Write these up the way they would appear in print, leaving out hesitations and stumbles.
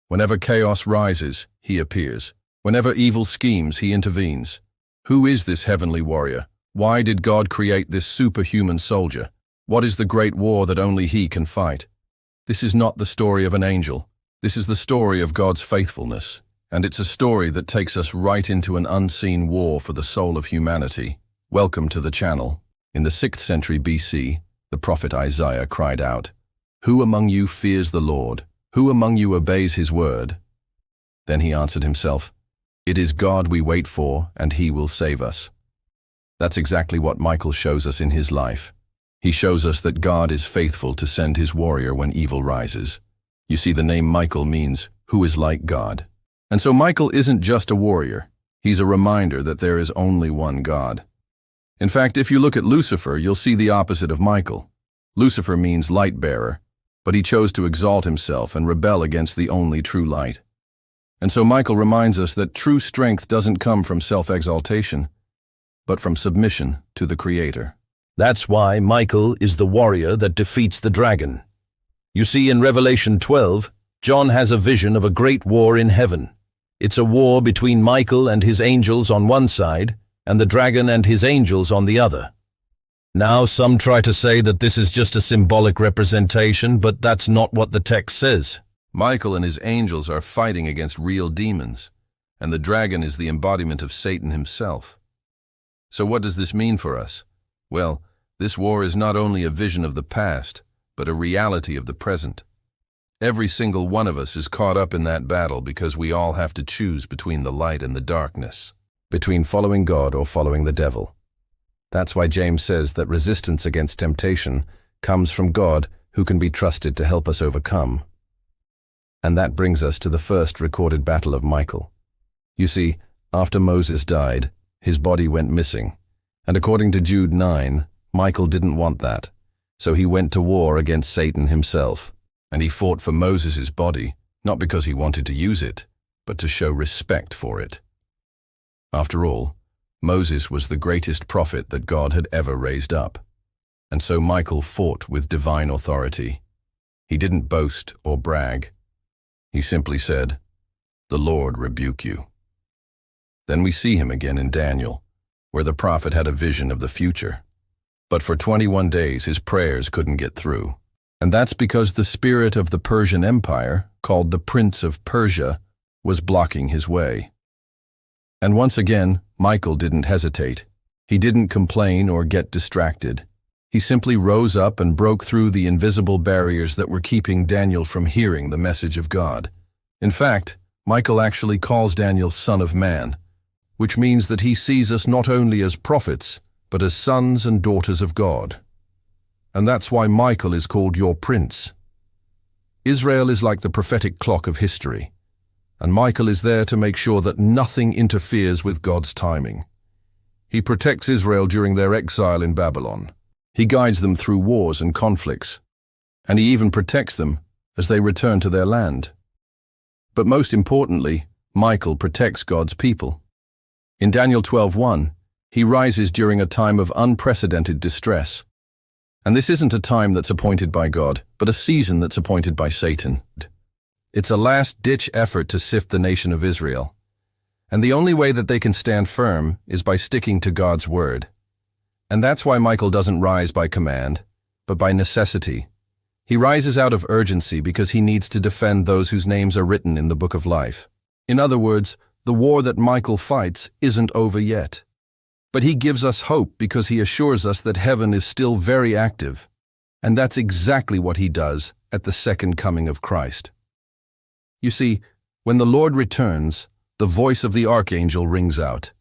Whenever chaos rises, he appears. Whenever evil schemes, he intervenes. Who is this heavenly warrior? Why did God create this superhuman soldier? What is the great war that only he can fight? This is not the story of an angel. This is the story of God's faithfulness. And it's a story that takes us right into an unseen war for the soul of humanity. Welcome to the channel. In the 6th century BC, the prophet Isaiah cried out, "Who among you fears the Lord? Who among you obeys his word?" Then he answered himself, "It is God we wait for, and he will save us." That's exactly what Michael shows us in his life. He shows us that God is faithful to send his warrior when evil rises. You see, the name Michael means, who is like God. And so Michael isn't just a warrior. He's a reminder that there is only one God. In fact, if you look at Lucifer, you'll see the opposite of Michael. Lucifer means light bearer, but he chose to exalt himself and rebel against the only true light. And so Michael reminds us that true strength doesn't come from self-exaltation, but from submission to the Creator. That's why Michael is the warrior that defeats the dragon. You see, in Revelation 12, John has a vision of a great war in heaven. It's a war between Michael and his angels on one side, and the dragon and his angels on the other. Now, some try to say that this is just a symbolic representation, but that's not what the text says. Michael and his angels are fighting against real demons, and the dragon is the embodiment of Satan himself. So what does this mean for us? Well, this war is not only a vision of the past, but a reality of the present. Every single one of us is caught up in that battle because we all have to choose between the light and the darkness, between following God or following the devil. That's why James says that resistance against temptation comes from God, who can be trusted to help us overcome. And that brings us to the first recorded battle of Michael. You see, after Moses died, his body went missing. And according to Jude 9, Michael didn't want that. So he went to war against Satan himself. And he fought for Moses' body, not because he wanted to use it, but to show respect for it. After all, Moses was the greatest prophet that God had ever raised up. And so Michael fought with divine authority. He didn't boast or brag. He simply said, "The Lord rebuke you." Then we see him again in Daniel, where the prophet had a vision of the future. But for 21 days his prayers couldn't get through. And that's because the spirit of the Persian Empire, called the Prince of Persia, was blocking his way. And once again, Michael didn't hesitate. He didn't complain or get distracted. He simply rose up and broke through the invisible barriers that were keeping Daniel from hearing the message of God. In fact, Michael actually calls Daniel Son of Man, which means that he sees us not only as prophets, but as sons and daughters of God. And that's why Michael is called your prince. Israel is like the prophetic clock of history, and Michael is there to make sure that nothing interferes with God's timing. He protects Israel during their exile in Babylon. He guides them through wars and conflicts, and he even protects them as they return to their land. But most importantly, Michael protects God's people. In Daniel 12:1, he rises during a time of unprecedented distress. And this isn't a time that's appointed by God, but a season that's appointed by Satan. It's a last-ditch effort to sift the nation of Israel. And the only way that they can stand firm is by sticking to God's word. And that's why Michael doesn't rise by command, but by necessity. He rises out of urgency because he needs to defend those whose names are written in the book of life. In other words, the war that Michael fights isn't over yet. But he gives us hope because he assures us that heaven is still very active. And that's exactly what he does at the second coming of Christ. You see, when the Lord returns, the voice of the archangel rings out.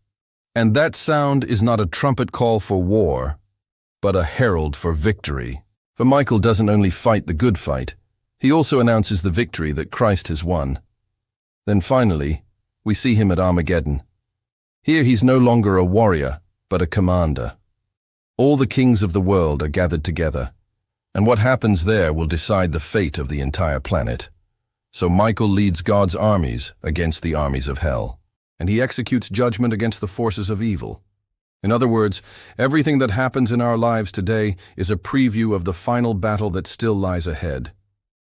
And that sound is not a trumpet call for war, but a herald for victory. For Michael doesn't only fight the good fight, he also announces the victory that Christ has won. Then finally, we see him at Armageddon. Here he's no longer a warrior, but a commander. All the kings of the world are gathered together, and what happens there will decide the fate of the entire planet. So Michael leads God's armies against the armies of hell, and he executes judgment against the forces of evil. In other words, everything that happens in our lives today is a preview of the final battle that still lies ahead.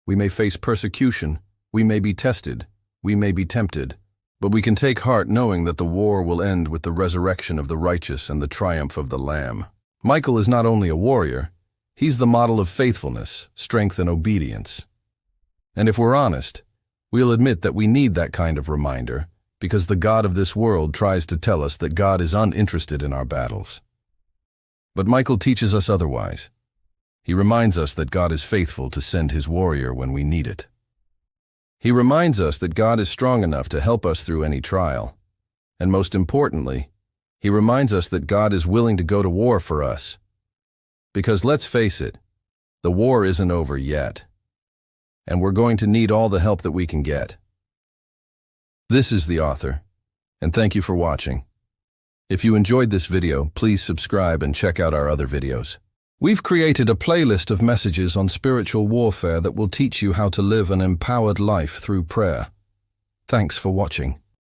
We may face persecution, we may be tested, we may be tempted, but we can take heart knowing that the war will end with the resurrection of the righteous and the triumph of the Lamb. Michael is not only a warrior, he's the model of faithfulness, strength, and obedience. And if we're honest, we'll admit that we need that kind of reminder, because the God of this world tries to tell us that God is uninterested in our battles. But Michael teaches us otherwise. He reminds us that God is faithful to send his warrior when we need it. He reminds us that God is strong enough to help us through any trial. And most importantly, he reminds us that God is willing to go to war for us. Because let's face it, the war isn't over yet. And we're going to need all the help that we can get. This is the author, and thank you for watching. If you enjoyed this video, please subscribe and check out our other videos. We've created a playlist of messages on spiritual warfare that will teach you how to live an empowered life through prayer. Thanks for watching.